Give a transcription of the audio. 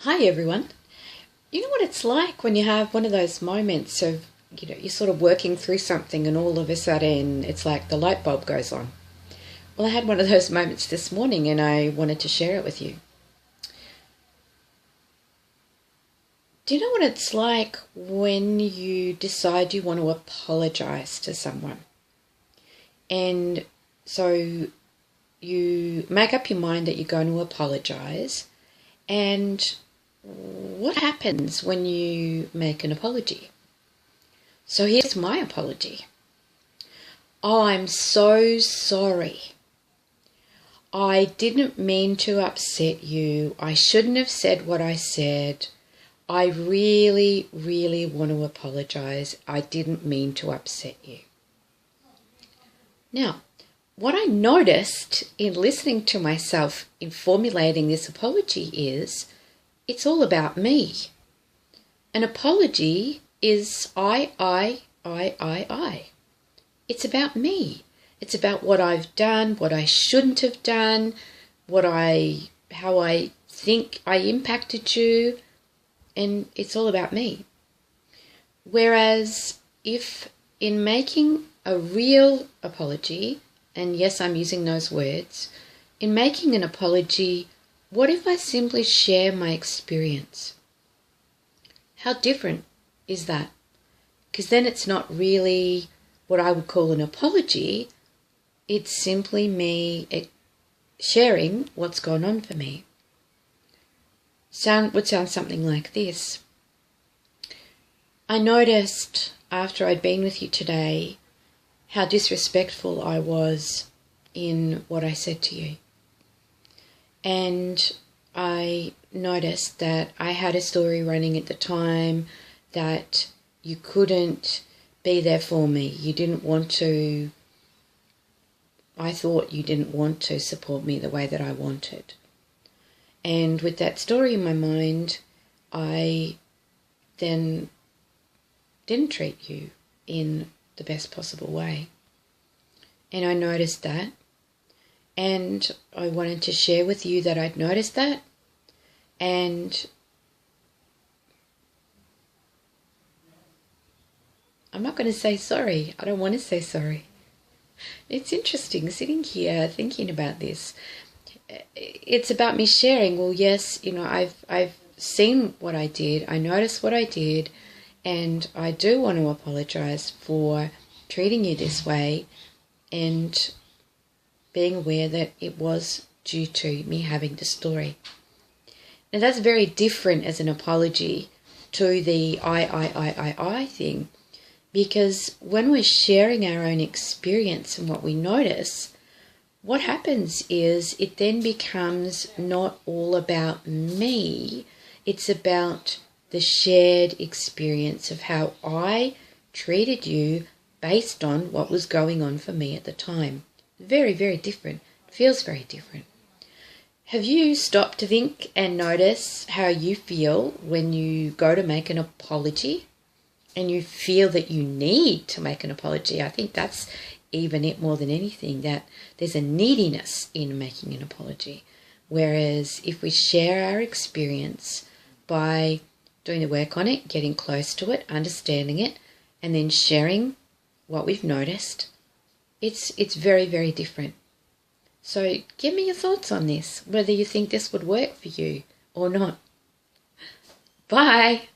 Hi everyone. You know what it's like when you have one of those moments of, you're sort of working through something and all of a sudden it's like the light bulb goes on. Well, I had one of those moments this morning and I wanted to share it with you. Do you know what it's like when you decide you want to apologize to someone? And so you make up your mind that you're going to apologize, and what happens when you make an apology? So here's my apology. Oh, I'm so sorry. I didn't mean to upset you. I shouldn't have said what I said. I really, really want to apologize. I didn't mean to upset you. Now, what I noticed in listening to myself in formulating this apology is it's all about me. An apology is I. It's about me. It's about what I've done, what I shouldn't have done, how I think I impacted you, and it's all about me. Whereas if in making a real apology, and yes, I'm using those words, in making an apology, what if I simply share my experience? How different is that? Because then it's not really what I would call an apology. It's simply me sharing what's gone on for me. Would sound something like this. I noticed after I'd been with you today how disrespectful I was in what I said to you. And I noticed that I had a story running at the time that you couldn't be there for me. You didn't want to, I thought you didn't want to support me the way that I wanted. And with that story in my mind, I then didn't treat you in the best possible way. And I noticed that. And I wanted to share with you that I'd noticed that. And I'm not going to say sorry. I don't want to say sorry. It's interesting sitting here thinking about this. It's about me sharing. Well, yes, I've seen what I did. I noticed what I did. And I do want to apologize for treating you this way and being aware that it was due to me having the story. Now that's very different as an apology to the I thing, because when we're sharing our own experience and what we notice, what happens is it then becomes not all about me, it's about the shared experience of how I treated you based on what was going on for me at the time. Very, very different. It feels very different. Have you stopped to think and notice how you feel when you go to make an apology and you feel that you need to make an apology? I think that's even it more than anything, that there's a neediness in making an apology. Whereas if we share our experience by doing the work on it, getting close to it, understanding it, and then sharing what we've noticed, it's very, very different. So give me your thoughts on this, whether you think this would work for you or not. Bye.